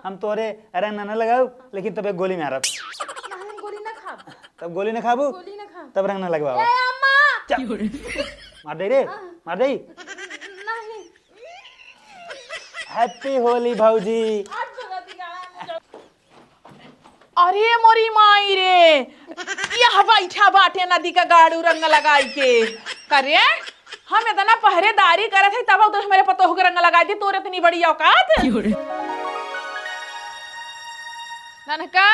हम तोरे रंग ना लगाऊ लेकिन तब एक गोली मारब। नहीं गोली ना खा, तब गोली ना खाबू गोली ना खा। तब रंग ना लगवाओ। ए अम्मा मार दे रे, मार दे। नहीं हैप्पी होली भौजी। अरे मोरी माई रे, यह बैठा बाटे नदी का गाड़ू रंग लगाई के करे। हम इतना पहरेदारी करे थे तब तो मेरे पतोह के रंग लगाई थी, तोरे इतनी बड़ी औकात। ननका,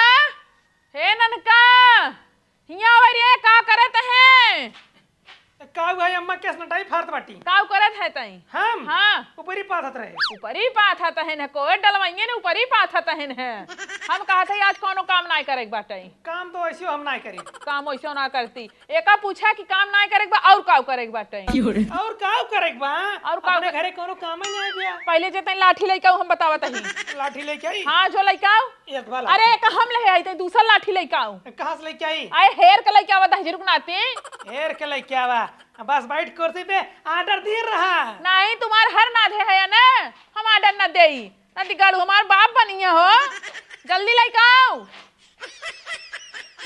हे ननका, हिया आवे रे, का करत है? का भाई अम्मा केस नटाई फारत बाटी काव करत है तई? हम हाँ ऊपरी पाथत रहे। ऊपरी पाथा तहन है, कोई डलवाइए ने ऊपरी पाथा तहन है। हम कहा थे आज कोनो काम ना करे बाटे। काम तो ऐसे हम ना करी। काम वैसे ना करती। एका पूछा कि काम ना करे बा और काव करे बाटे। और का करे बा? और का अपने घरे कोनो काम ही नहीं दिया। पहले जे तई लाठी लेके आऊ हम बतावत ही। लाठी लेके आई? हां जो लेके आऊ। एक वाला। अरे एक हम ले आई तई दूसरा लाठी लेके आऊ। कहां से लेके आई? आए हेर के लेके आवत है रुकनाते। हेर के लेके आवा। बस बैठ कुर्सी पे आर्डर दे रहा। नहीं तुम्हार हर नाधे है ना, हम आर्डर न देई। नदी गाड़ू हमार बाप बनिए हो, जल्दी लेके आऊ।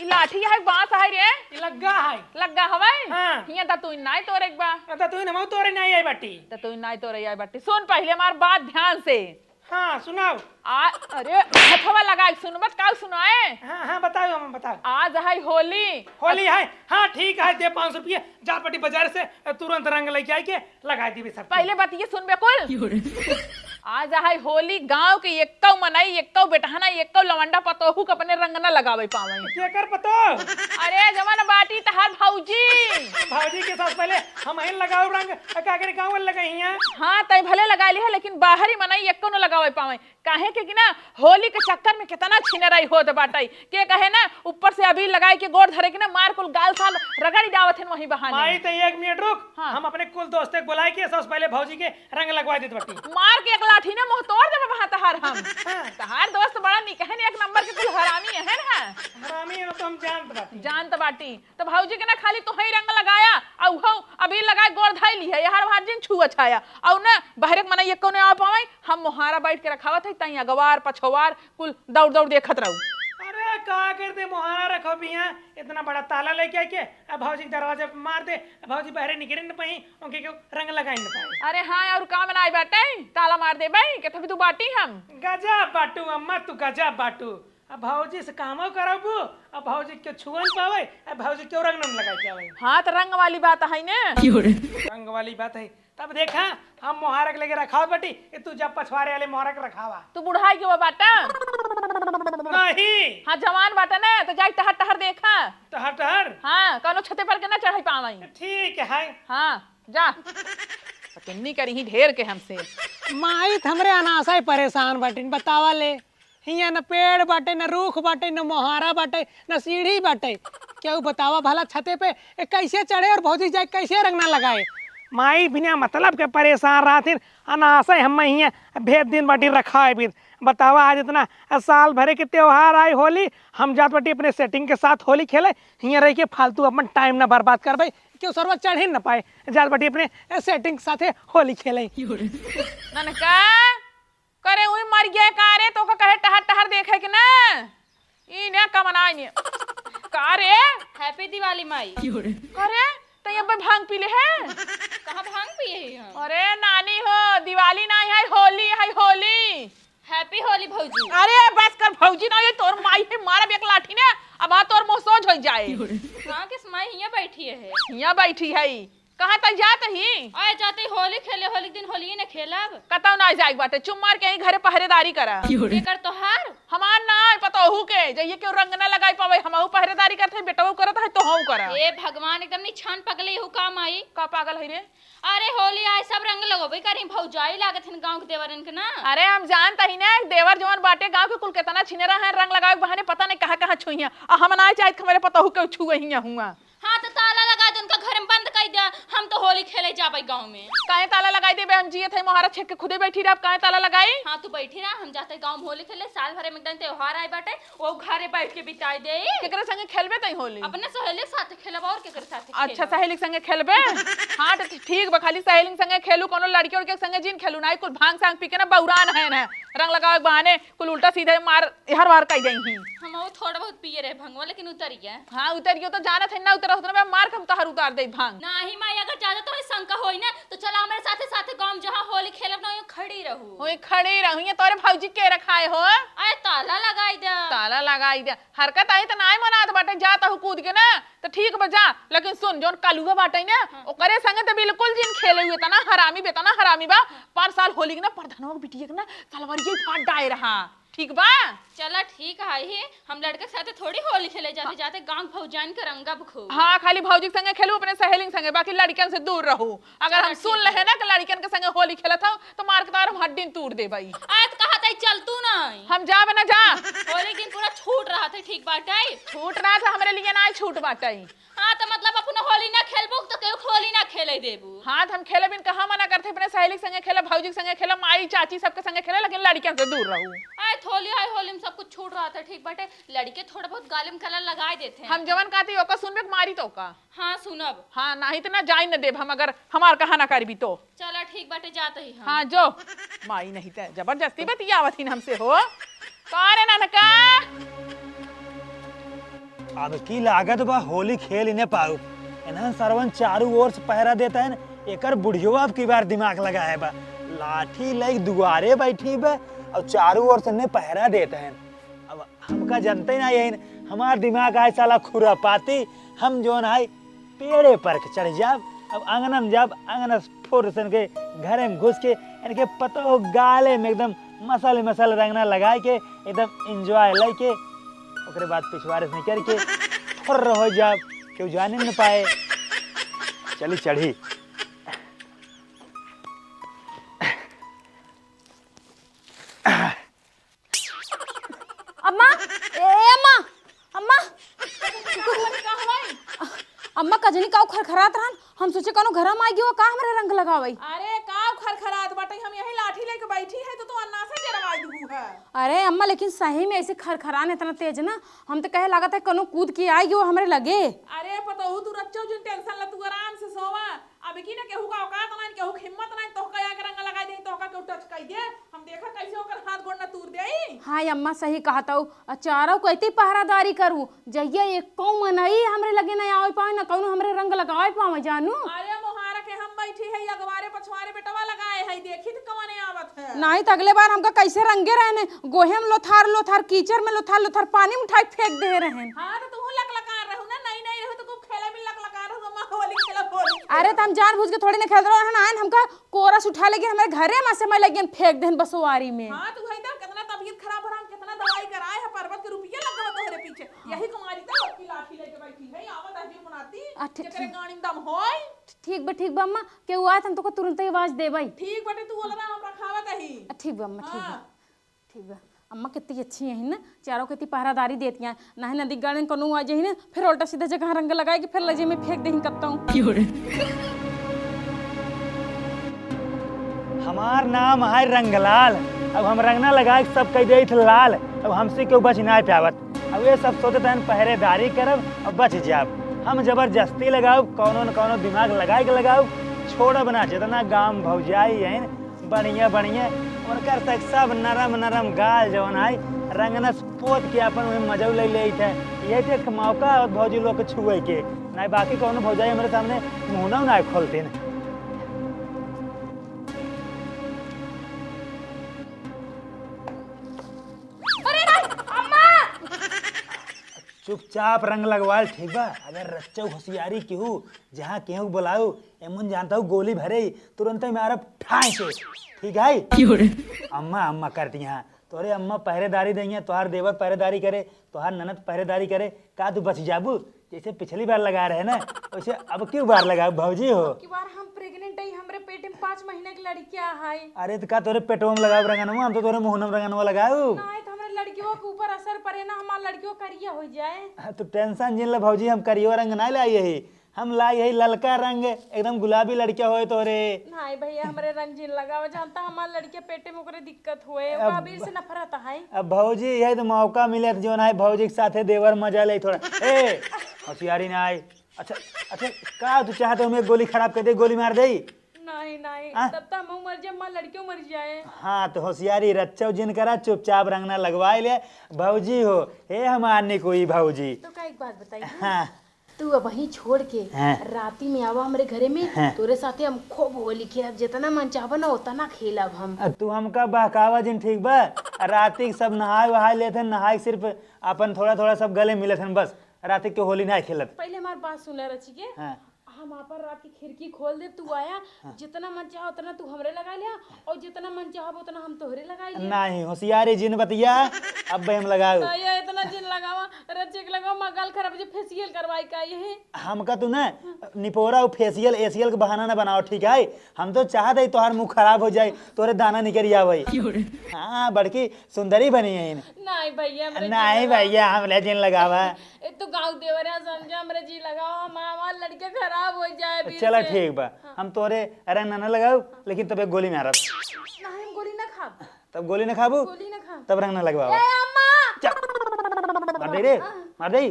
ई लाठी है बांस है रे, ये लग्गा है। लग्गा हवे। हाँ। हिया त तू नाई तोरे एक बा। तो तू न तोरे नहीं आई बाटी। त तू नाई तोरे आई बाटी। सुन पहले हमार बात ध्यान से। हाँ सुनाओ। अरे हथवा लगा सुन मत का सुनाए। हाँ बताओ हम बताओ। आज है होली। होली है। हाँ ठीक है, दे 500 रुपये जा पटी बाजार से तुरंत रंग लेके आई के लगा दी सब। पहले बतिए सुन बिल्कुल। आज है होली, गांव के एकौ मनाई, एकौ बेटहना, एकौ लवंडा पतोहू के अपने रंग न लगावे पावे। क्या कर पतो? अरे जवान बाटी तहार भौजी। भौजी के साथ पहले हम ही लगाओ रंग, का करे गांव वाले लगाई हैं। हाँ तय भले लगा ली है लेकिन बाहरी मनाई एकौ न लगावे पावे। काहे के कि ना होली के चक्कर में कितना छिनराई होत बाटाई। के कहे ना ऊपर से अभी लगाए के गोड़ धरे के ना मार कुल गाल साल रगड़ी दावत है वही बहाने। माई तो 1 मिनट रुक। हाँ। हम अपने कुल दोस्त को बुलाए के सबसे पहले भौजी के रंग लगवा देते बटी। मार के एक लाठी ने मुंह तोड़ देबे वहां तहार हम। हाँ। तहार दोस्त बड़ा निक है एक नंबर के कुल हरामी है ना। हरामी है तो हम जानते बाटी। जानत बाटी तो भौजी के ना खाली तो ही रंग लगाया और हो अभी लगाए गोड़ धैली है यार भाजिन छुआ छाया और ना बहरे मना ये कोने आ पावे। हम मोहारा बैठ के रखावत है तई अगवार पछवार कुल दौड़ दौड़ देखत रहू। अरे का करते मोहारा रखो पिया, इतना बड़ा ताला लेके आके अब भौजी के दरवाजे पे मार दे। भौजी बहरे निकल न पाई, उनके क्यों रंग लगाई न पाए। अरे हाँ और काम ना बाटे ताला मार दे भाई के तभी तू बाटी हम। गजब बाटू अम्मा, तू गजब बाटू। अब भौजी से कामो करबू, अब भौजी क्यों छुअन पावे, अब भौजी क्यों रंग न लगा के आवे। हाँ तो रंग वाली बात है ना। रंग वाली बात है। तब देखा हम मोहारा के लेके रखाओ बटी, तू जब पछवारे वाले मोहारा के रखावा। तू बुढ़ाई के वो बाटा नहीं। हाँ जवान बाटा ना तो जाई टहर टहर देखा। टहर टहर। हाँ कौनो छते पर के ना चढ़ाई पावई। ठीक है। हाँ जा किन्नी करी ही ढेर के हमसे। माई हमरे अनासा ही परेशान बाटिन बतावा ले। हिया न पेड़ बाटे, न रूख बाटे, न मोहारा बाटे, न सीढ़ी बाटे। क्या बतावा भला छते पे कैसे चढ़े और भौजी जाए कैसे रंग ना लगाए। माई बिना मतलब के परेशान रहथिन, अनासा हम हिया भेद दिन बाटी रखा है। भी बतावा आज इतना साल भरे के त्योहार आए होली, हम जात बाटी अपने सेटिंग के साथ होली खेले, हिया रह के फालतू अपन टाइम ना बर्बाद करबे। क्यों सरवा चढ़ ही न पाए, जात बाटी अपने सेटिंग साथे होली खेले। ननका करे उई मर गया कारे तो कहे टहर टहर देखे कि ना ई ने कमनाई ने कारे। हैप्पी दिवाली माई। करे तो ये भांग पीले है। कहाँ भांग पिए हैं हम? अरे नानी हो दिवाली नहीं है होली है होली। हैप्पी होली भौजी। अरे बस कर भौजी ना ये तोर माई है मारा एक लाठी ने अब आ तोर मुंह सोच हो जाए। कहाँ किस माई हिया बैठी है? यहाँ बैठी है कहाँ तक जात ही आए जाते होली खेले, होली दिन होली ने खेलब। कतौ ना जाए बाटे चुम मार के ही घरे पहरेदारी करा। एकर तोहार हमार ना पतोहू के जइए क्यों रंग ना लगाई पावे हमहू पहरेदारी करते बेटवू करत है तो हम करा। ए भगवान एकदम नी छान पगले हु काम आई। का पागल है रे। अरे होली आए सब रंग लगोबे करी भौजाई लागत हन गांव के देवरन के ना। अरे हम जानता ही ना देवर जवान बाटे गांव के कुल केतना छिनेरा है रंग लगावे बहाने पता नहीं कहां कहां छुइया आ हम ना चाहत मेरे पतोहू के छुए हिया हुआ। हाँ तो ताला लगा दे उनका घर में बंद कर दे, हम तो होली खेले जाबे गांव में। काहे ताला लगाई देबे? हम जिए थे मोहरा छेक के खुदे बैठी रह, काहे ताला लगाई? हाँ तू बैठी रहा, हम जाते गांव में होली खेले, साल भरे में एकदम त्योहार आए बाटे, वो घरे बैठ के बिताई दे। केकरे संगे खेलबे तई होली? अपने सहेली के साथ खेलब और केकरे साथ? अच्छा सहेली के संगे खेलबे? हाँ तो ठीक बा, खाली सहेली के संगे खेलू, कोनो लड़की के संगे जिन खेलू ना, कुल भांग सांग पी के ना बौरान है ना, रंग लगावे के बहाने कुल उल्टा सीधे मार हर बार कई जाई। हम वो थोड़ा बहुत पिए रहे भंगवा, लेकिन उतर गया। हाँ उतरियो तो जाना थे ना, उतर होत ना मार हम तोहर उतार दे भांग। नहीं माई, अगर ज्यादा तो शंका होई ना तो चला हमारे साथे साथे गांव जहां होली खेलब ना, खड़ी रहू। ओए खड़ी रहू, तोरे भौजी के रखाए हो? अरे ताला लगाई दे। ताला लगाई दे, हरकत आई त नाय मनात बाटे, जाता हूं कूद के ना तो ठीक बजा, लेकिन सुन जोन कालुआ बाटे ना ओकरे संगे त बिल्कुल जिन खेले हुए तना हरामी बेतना हरामी बा, 5 साल होली के ना प्रधानवा के बिटिया के ना तलवारिये फाड़ डाय रहा, ठीक बा? चला ठीक है ही, हम लड़के के साथे थोड़ी होली खेले जाते जाते गांव भौजान के रंगा बखू। हाँ खाली भौजी के संगे खेलू, अपने सहेली के संगे, बाकी लड़कियन से दूर रहू। अगर हम सुन ले ना कि लड़कियन के संगे होली खेलत हूं तो मार के तार हम हड्डी तोड़ दे भाई। आज कहा था चल तू नहीं, हम जा बना जा। होली दिन पूरा छूट रहा था, ठीक बाटे? छूट रहा था हमरे लिए ना छूट बाटे। हाँ तो मतलब अपना होली ना खेलबू तो केहू होली ना खेले देबू। हाँ हम खेले बिन कहाँ मना करते, अपने सहेली के संगे खेला, भौजी के संगे खेला, माई चाची सबके संगे खेला, लेकिन लड़कियन से दूर रहू। आए होली में सब कुछ छूट रहा था, ठीक बाटे? लड़के थोड़ा बहुत गाले में कलर लगा देते हैं। हम जवन कहती ओका सुनबे मारी तो का। हाँ सुनब। हाँ नहीं तो ना जाई न देब हम, अगर हमार कहा ना करबी तो। चला ठीक बाटे, जाते ही हम। हाँ जो माई नहीं ते जबरदस्ती बतियावत ही हमसे हो। कौन है ननका? अब की लागत बा होली खेल इन्हें पाऊ, इन्हें सरवन चारों ओर से पहरा देता है, एकर बुढ़ियो अब की बार दिमाग लगा है बा, लाठी लई दुआरे बैठी बा और चारों ओर से इन्हें पहरा देता है। अब हमका जानते ही ना यही, हमार दिमाग आए साला खुरापाती, हम जो है पेड़े पर चढ़ जाब, अब आंगन में जाब, आंगन फोर के घर में घुस के इनके पतो गाले में एकदम मसाले रंगना लगा के एकदम इंजॉय लै के, ओकरे बाद पिछवाड़े से निकल के फुर्र हो जाब, क्यों जाने न पाए। चली चढ़ी अम्मा, अम्मा अम्मा अम्मा कजनी काऊ खरखरात रहन, हम सोचे कोनो घर में आ गयो का हमरे रंग लगावई। अरे का खरखरात बाटे, हम यही लाठी लेके बैठी है तो तू अन्ना से डरवाई दू है। अरे अम्मा लेकिन सही में ऐसे खरखरान इतना तेज ना, हम तो कहे लागत है कोनो कूद के आई गयो हमरे लगे। अरे पतोहू तू रच्चो जिन टेंशन ला, तू आराम से सोवा। अब की ना केहू का औकात नहीं, केहू हिम्मत नहीं, तो का के रंग लगा दे, तो का केहू टच कर दे, हम देखा कैसे ओकर हाथ गोड़ ना तूर देई। हाँ अम्मा सही कहता हूँ, चारों को इतनी पहरादारी करूँ, जइया एक कौ मनई हमरे लगे नहीं आवे पावे ना कौनो हमरे रंग लगावे पावे जानू। अरे मोहारा के हम बैठी है अगवारे पछवारे बेटवा लगाए है, देखी तो कवने आवत है। नहीं तो अगले बार हमका कैसे रंगे रहने, गोहे में लोथार कीचड़ में लोथार पानी में उठाई फेंक दे रहे। हाँ तो तू लकलकार रहू ना, नहीं रहू तो खूब खेले में लकलकार रहू, मां होली खेला होली। अरे तो हम जानबूझ के थोड़ी ना खेल रहे हैं, हमका कोरस उठा लेके हमारे घरे में से मैं लगे फेंक देन बसवारी में। हाँ तू है कितना तबीयत खराब हो रहा, कितना दवाई कराए है, पर्वत के रुपया लगा तोहरे पीछे, यही कुमारी का की लाठी लेके बैठी है, आवत है बनाती जेकरे गाड़ी में दम होय। ठीक बा अम्मा, के हुआ हम तो को तुरंत ही आवाज दे भाई। ठीक बटे तू बोल रहा हम रखावत ही। ठीक बा अम्मा, ठीक बा अम्मा, कितनी अच्छी है ना, चारों कितनी पहरादारी देती हैं ना, नदी गाड़ी में कोनो आ जाए ना फिर उल्टा सीधा जगह रंग लगाए कि फिर लजे में फेंक दे करता हूँ। हमार नाम है रंगलाल, अब हम रंगना लगा के सब कह दे लाल, अब हमसे क्यों बच ना पावत, अब ये सब सोचते हैं पहरेदारी करब और बच जाब, हम जबरदस्ती लगाओ, कोनो न कोनो दिमाग लगा के लगाओ, छोड़ब ना, जितना गाँव भौजाई है बढ़िया उनकर तक सब नरम गाल जवन है रंगना पोत के अपन में मजा ले थे, ये एक मौका भौजी लोग के छुए के नहीं, बाकी कोनो भौजाई हमारे सामने मुँह ना खोलते न। चुपचाप रंग लगवाल ठीक बा, अगर रच्चा होशियारी केहू जहाँ केहू बुलाऊ एमन जानता हूँ गोली भरे तुरंत ही मारब ठाई से, ठीक है? अम्मा करती हैं, तोरे अम्मा पहरेदारी देंगे, तोहार देवर पहरेदारी करे, तोहार ननद पहरेदारी करे, का तू बच जाबू? जैसे पिछली बार लगा रहे ना वैसे अब क्यों बार लगाओ भौजी हो? की बार हम प्रेग्नेंट है, हमरे पेट में 5 महीने की लड़कियां है। अरे तो का तोरे पेटों में लगाओ रंगनवा, हम तो तोरे मुँह में रंगनवा लगाओ। नहीं तो हमरे लड़कियों के ऊपर असर पड़े ना, हमार लड़कियों करिया हो जाए। तो टेंशन जिन ले भौजी, हम करियो रंग ना लाई, हम लाई है ललका रंग एकदम गुलाबी लड़किया होए तो रे। नहीं भैया हमरे रंगीन लगावा जानता हमार लड़के पेटे में ओकरे दिक्कत होए ओका अबीर से नफरत है। अब भौजी यही तो मौका मिले जो ना भौजी के साथे देवर मजा ले थोड़ा। ए होशियारी ना आई। अच्छा अच्छा का तू चाहते हो मैं गोली खराब कर दे, गोली मार दे? नहीं नहीं हाँ? तब तक हम मर जाए हमार लड़कियों मर जाए। हाँ तो होशियारी रच्चा जिन करा, चुपचाप रंगना लगवाए ले भौजी हो। हे हमारे कोई भौजी। तो का एक बात बताइए, हाँ तू अब वहीं छोड़ के हाँ। राती में आवा हमारे घरे में हाँ। तोरे साथे हम खूब होली खेलब, जितना मन चाहबा ना उतना खेलब हम। तू हमका बहकावा जिन ठीक बा। राती के सब नहाए वहाए लेते नहाए सिर्फ अपन थोड़ा थोड़ा सब गले मिले थे बस, राती के होली नहीं खेलत। पहले हमारी बात सुन रची के, हाँ। हम पर रात की खिड़की खोल दे, तू आया जितना मन चाह उतना तू हमरे लगा लिया और जितना मन चाह उतना हम तोहरे लगा लिया। नहीं होशियारी जिन बतिया अब भाई हम लगाओ। ये इतना जिन लगावा रचे के लगावा मगाल खराब जो फेशियल करवाई का ये हमका तू ना निपोरा फेशियल एशियल के बहाना ना बनाओ ठीक है। हम तो चाहते ही तोहार मुंह खराब हो जाए, तोरे दाना निकल आवे। हाँ बड़की सुंदरी बनी है। नहीं भैया नहीं भैया हम ले जिन लगावा। तो गाँव देवर है समझा हमरे जी लगाओ हमार लड़के खराब हो जाए बीच चला से। ठीक बा हम तोरे रंग ना लगाओ, लेकिन तब एक गोली मारब। नहीं हम गोली ना खाब, तब गोली ना खाबू गोली ना खाब। तब रंग ना लगवाओ। ए अम्मा मार दे रे, मार दे। नहीं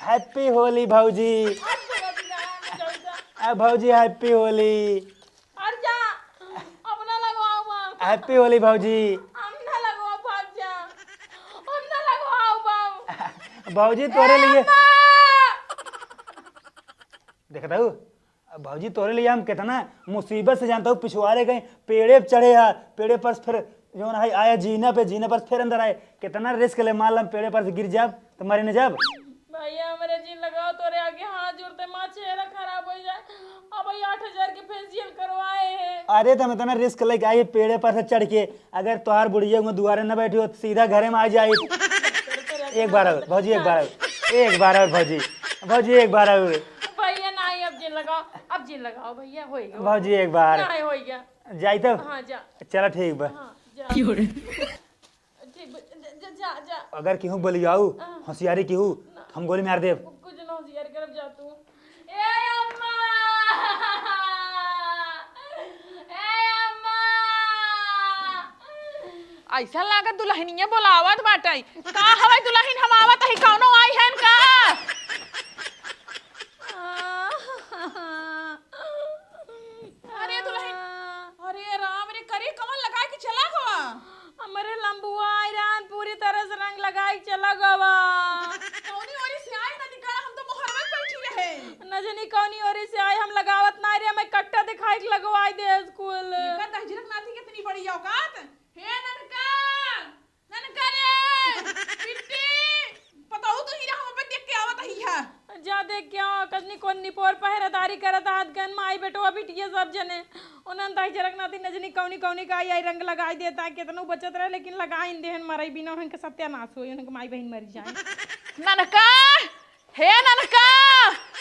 हैप्पी होली भौजी। भौजी हैप्पी होली। और जा अपना लगवाओ बाम, हैप्पी होली भौजी। हम ना लगवाओ भाग जा, हम ना लगवाओ बाम। भौजी तोरे लिए देखता हूँ भौजी तोरे लिए हम कितना मुसीबत से जानता हूँ। पिछवाड़े गए पेड़े पे चढ़े है, पेड़े पर फिर जो ना आया जीना पे, जीने पर फिर अंदर आए। कितना रिस्क ले, मान लो पेड़े पर से गिर जाब तो मरे न जाब। भैया हमारे जी लगाओ तोरे आगे हाथ जोड़ते, माँ चेहरा खराब हो जाए। अब 8,000 के फेशियल करवाए हैं। अरे तो हम इतना रिस्क लेके आई पेड़े पर से चढ़ के, अगर तोहार बुढ़िया दुआरे न बैठी हो तो सीधा घरे में आ जाए। एक बार और भौजी, एक बार और, एक बार और भौजी, भौजी एक बार और भैया नहीं अब जिन लगाओ, अब जिन लगाओ भैया होएगा। भौजी एक बार नहीं होएगा। जाई तब। हाँ जा, चलो ठीक बा। हाँ जा ठीक बा, जा जा जा। अगर केहू बलियाऊ होशियारी केहू हम गोली मार देब। कुछ ना होशियार करब जा तू। ए अम्मा, ए अम्मा। ऐसा लागत दुल्हनिया बोलावत बाटे। का हवे दुल्हन हम आवत ही कौनो आई हन का? अरे दुल्हन, अरे राम रे करी कमल लगा के चला गवा। हमारे लंबुआ आयरन पूरी तरह से रंग लगाई चला गवा। कौनी ओरी से आई ना दिखा, हम तो मोहर में बैठी रहे। न जानी कौनी ओरी से आई, हम लगावत ना रे, मैं कट्टा दिखाई के लगवाई दे स्कूल। का तहजरत नाथी कितनी बड़ी औकात। हे ननका, ननका रे पिट्टी, पता हो तो हीरा हम पे देख के आवत ही है। जा देख क्या कजनी कोन निपोर पहरेदारी करत हाथ गन माई बेटवा बिटिया सब जने उनन ताई जरक नाती नजनी कौनी कौनी का आई रंग लगाई देता केतनो बचत रहे, लेकिन लगाइन देहन मरई बिना उनके सत्यानाश होई, उनके माई बहन मर जाए। ननका, हे ननका,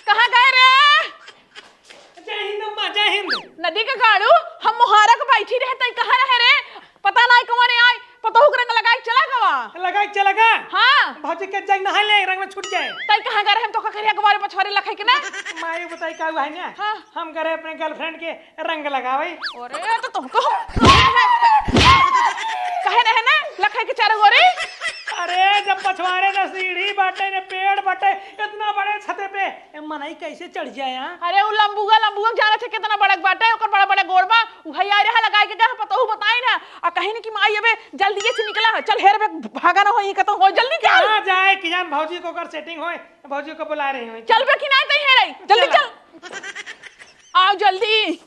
कहाँ गए रे? जय हिंद अम्मा, जय हिंद। नदी के गाड़ू हम मुहारा के बैठी रहे तई कहाँ रहे रे? पता नहीं कौन आई, पता हो रंग लगाई चला गवा। लगा चला गा। हाँ भौजी के जग नहा ले रंग में छूट जाए। तई कहाँ गए हम तो कखरिया गवारे पछवारे लखे के ना। माई बताई का हुआ है ना। हाँ। हम करे अपने गर्लफ्रेंड के रंग लगावे। अरे तो तुमको कहे रहे ना लखे के चारों गोरे। अरे जब पछवारे न सीढ़ी बाटे न पेड़ बाटे, इतना बड़े छते पे मनई कैसे चढ़ जाए यहाँ? अरे वो लंबुआ लंबुआ जाने थे कितना बड़क बाटे, ओकर बड़ा बड़ा गोरबा उहई आ रहा लगाए के कहा पता हो बताई ना। आ कहीं न कि माई अबे जल्दी से निकला है, चल हेर बे भागा ना होई कतो हो जल्दी चल। कहाँ जाए कि जान भौजी को कर सेटिंग होए, भौजी को बुला रही हूँ। चल बे कि नहीं तई हेरई जल्दी चल, आओ जल्दी।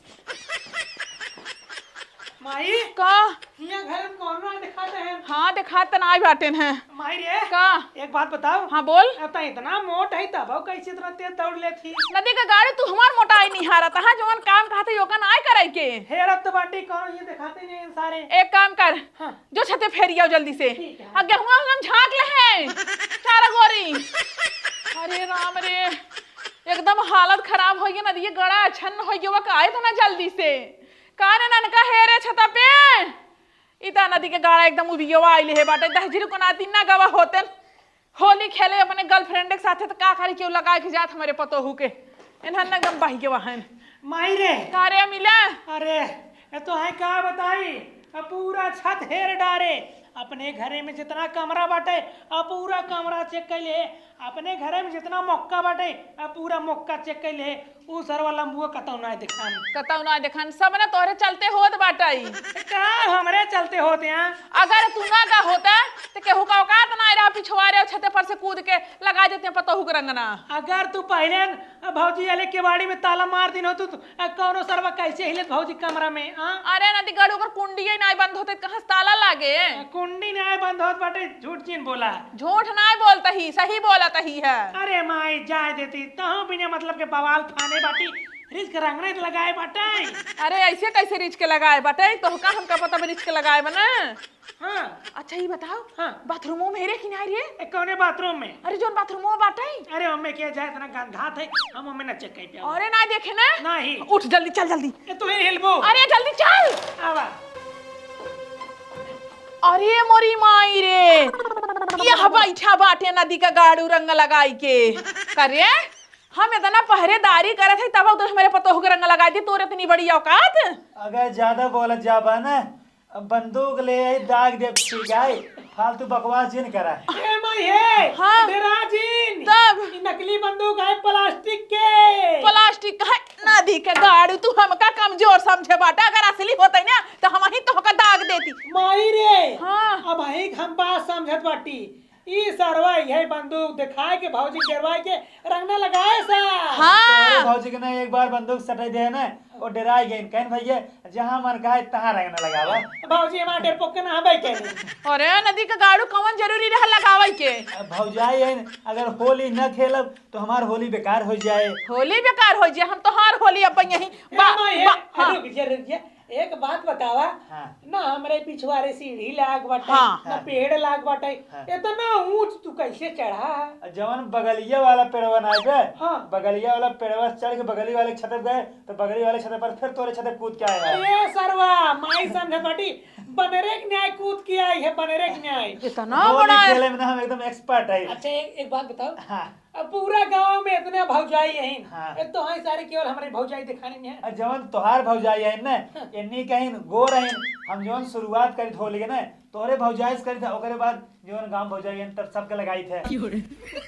माई का यहाँ घर में कौन ना दिखाते हैं? हाँ देखा त नाई बाटेन है। माई रे का एक बात बताओ। हाँ बोल। अब तो इतना मोट है तब कैसे इतना तेज दौड़ ले थी? नदी का गाड़ी तू हमार मोटाई नहीं हारा था, जवन काम कहते योगा ना करे के। हेर अब तो बाटी कौन ये दिखाते नहीं हैं सारे। एक काम कर, हाँ। जो छते फेरी आओ जल्दी से। ठीक है। आगे हम झांक ले हैं चारा गोरी। अरे राम रे एकदम हालत खराब हो गई, नदी ये गड़ा अच्छा हो गया का आए तो ना जल्दी से। कान ननका है रे छता पे इता नदी के गाड़ा एकदम उबियो आइले है बाटे दहजिर को नाती ना गवा होतन। होली खेले अपने गर्लफ्रेंड के साथे तो का करी क्यों लगा के जात हमारे पतोहू के इन्हन न गम बही के वहन माई रे कार्य मिला। अरे ये तो है का बताई पूरा छत हेर डारे अपने घरे में जितना कमरा बाटे पूरा कमरा चेक कर ले अपने घरे में जितना मौका बाटे पूरा मौका चेक कर ले उ सरवा लंबुआ कतौ ना दिखान कतौ ना देखन सब ना तोहरे चलते होत बाटाई का हमरे चलते होते हैं। अगर तू ना का होता तो केहू का औकात ना रहा पिछवाड़े छते पर से कूद के लगा देते पतोहू के रंगना। अगर तू पहले भौजी वाले केवाड़ी में ताला मार दिन होतु तो कौनो सरवा कैसे हिलत भौजी कमरा में अरे नदी गड़ ओकर कुंडी नहीं बंद होते कहां ताला लागे कुंडी नहीं बंद होत बाटे झूठ चीन बोला झूठ ना बोलता ही सही बोलता ही है। अरे माई जाए देती तहु बिना मतलब के बवाल खाने बाटी रिस्क रंगने लगाए बाटे। अरे ऐसे कैसे रिच के लगाए बाटे तो का हमका पता रिच के लगाए बना। हाँ अच्छा ये बताओ हाँ बाथरूमों में रे कि नहीं रे कौने बाथरूम में अरे जोन बाथरूमों में बाटे अरे मम्मी क्या जाए इतना घात है हम मम्मी न चेक कर पिया अरे ना देखे ना नहीं उठ जल्दी चल जल्दी तू ही हिलबो अरे जल्दी चल आवा अरे मोरी माई रे यह बैठा बाटे नदी का गाड़ू रंग लगाई के करे हम इतना पहरेदारी करे थे तब तो हमारे पतोहू के रंग लगाई थी तोरे इतनी बड़ी औकात। अगर ज्यादा बोलत जाबा ना बंदूक ले आई दाग दे गाय फालतू बकवास जिन करा ए माई है हाँ। डेराजीन तब ये नकली बंदूक है प्लास्टिक के प्लास्टिक है नदी के गाड़ू तू हमका कमजोर समझे बाटा अगर असली होता ना तो हम ही तो दाग देती। माई रे हाँ। अब ही हम बात समझत बाटी ई सरवा यही बंदूक दिखाए के भौजी डरवाए के रंगना लगाए सा हाँ। भौजी के ना एक बार बंदूक सटाई दे ना और डराई गई कहन भैया जहां मन कहा तहां रंगना लगावा भौजी हमारे डरपोक के ना बैठे अरे नदी का गाड़ू कौन जरूरी रहा लगावे के भौजाई है अगर होली न खेलब तो हमार होली बेकार हो जाए होली बेकार हो जाए हम तो हर होली अपन यही रुक जा एक बात बतावा हाँ। ना हमरे पिछवाड़े सीढ़ी लाग बाटे हाँ। ना पेड़ लाग बाटे हाँ। इतना ऊंच तू कैसे चढ़ा जवन बगलिया वाला पेड़वा ना गए हाँ। बगलिया वाला पेड़वा चढ़ के बगली वाले छत पे गए तो बगली वाले छत पर फिर तोरे छत पे कूद के आया अरे सरवा माई समझ बाटी बनेरे के न्याय कूद के आई है बनेरे के न्याय इतना होली बड़ा है। खेले में ना हम एकदम एक्सपर्ट है। अच्छा एक बात बताओ हाँ। अब पूरा गांव में इतने भौजाई हैं हाँ। तो हां सारे केवल हमारी भौजाई दिखाने में है और जवन तोहार भौजाई है ना इन्नी कहीं गोर है हम जवन शुरुआत करी थे होली के ना तोरे भौजाई से करी था ओकरे बाद जवन गांव भौजाई है तब सबके लगाई थे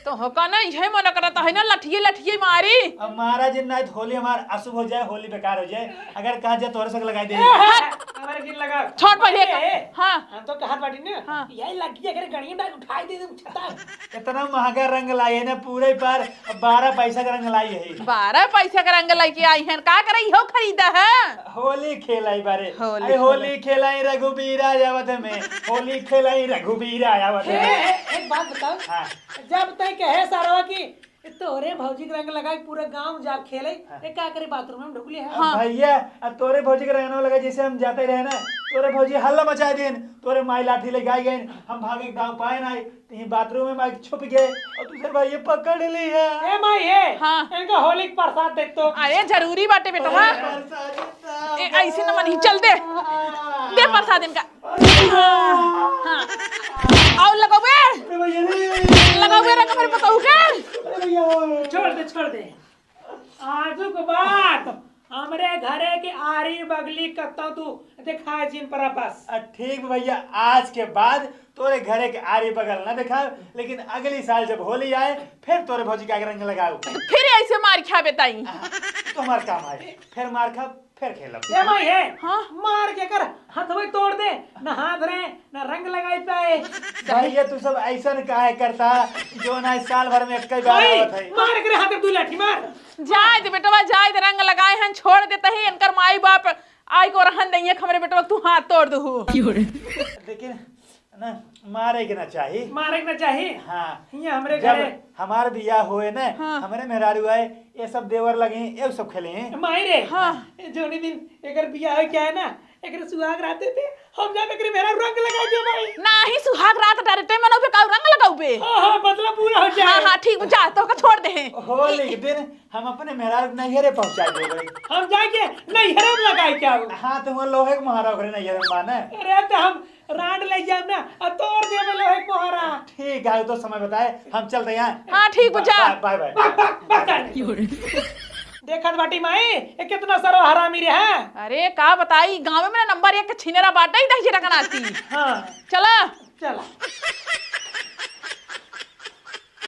तो होका ना यही मन करता है ना लठिए लठिए मारी अब महाराज इन नाइट होली हमार अशुभ हो जाए होली बेकार हो जाए अगर कहा जाए तोरे से लगाई दे हमारे दिन लगा छोड़ पहले हाँ हम तो कहत बाटी ना हाँ। यही लगी अगर गणिया डाल उठाई दे छता इतना महंगा रंग लाई है ना पूरे पर 12 पैसा का रंग लाई है 12 पैसे का रंग लेके आई है का करे हो खरीदा है होली खेलाई बारे होली अरे होली खेलाई रघुबीरा आवत में होली खेलाई रघुबीरा आवत में एक बात बताओ हाँ। जब तक कहे सारवा की तोरे भौजी के रंग लगाई पूरे गांव जा खेले एक का करे बाथरूम में ढुकली है हाँ। भैया अब तोरे भौजी के रहने लगा जैसे हम जाते रहे ना तोरे भौजी हल्ला मचा देन तोरे माई लाठी ले गाय गए हम भागे गांव पाए ना तही बाथरूम में माई छुप गए और दूसरे भाई ये पकड़ ली है ए माई है हाँ। इनका होली के प्रसाद देख तो अरे जरूरी बाटे बेटा हाँ ऐसे न मनी चल दे प्रसाद इनका हाँ आओ लगाओ लगाओ रंग मेरे बताऊ के छोड़ दे आजू के बाद हमरे घरे के आरी बगली कत्ता तू दिखा जिन पर बस ठीक भैया आज के बाद तोरे घरे के आरी बगल ना दिखा लेकिन अगली साल जब होली आए फिर तोरे भौजी का रंग लगाओ तो फिर ऐसे मार खा बेताई तो हमार काम आए फिर मार खा फिर खेलब ए माई है हाँ। मार के कर हथवे तोड़ दे ना हाथ रहे ना रंग लगाई पाए भैया तू सब ऐसा काहे करता जो ना साल भर में एक बार आवत है मार के हाथ दू लाठी मार जाए दे बेटवा जाए दे रंग लगाए हैं छोड़ देते ही इनकर माई बाप आई को रहन दइए हमरे बेटवा तू हाथ तोड़ दू लेकिन ना मारे के ना चाहिए मारे के ना चाहिए हाँ ये हमरे जब घरे हमार बियाह हुए ना हाँ। हमारे मेहरारू आए ये सब देवर लगे ये सब खेले हैं माई रे हाँ। जोनी दिन एकर बियाह है क्या है ना एकर सुहाग राते पे हम जा के मेरा रंग लगा दियो भाई ना ही सुहाग रात डायरेक्ट मनो पे का रंग लगाऊ बे हां मतलब पूरा हो जाए हाँ हाँ ठीक जा तो का छोड़ दे होली के दिन हम अपने मेहरारू नैहरे पहुंचा देंगे हम जाके नहीं हरम लगाई क्या हाँ तुम लोहे के महाराज करे नैहरे माने अरे तो हम राड ले जाए ना और तोड़ दे लोहे के मोहरा। ठीक है तो समय बताए, हम चलते हैं। हाँ, ठीक बचा। Bye bye. देखत बाटी माई ये कितना सरो हरामी रे है। अरे का बताई, गाँव में मेरा नंबर 1 के छिनेरा बाटा ही दही रखना आती। हाँ चला चला।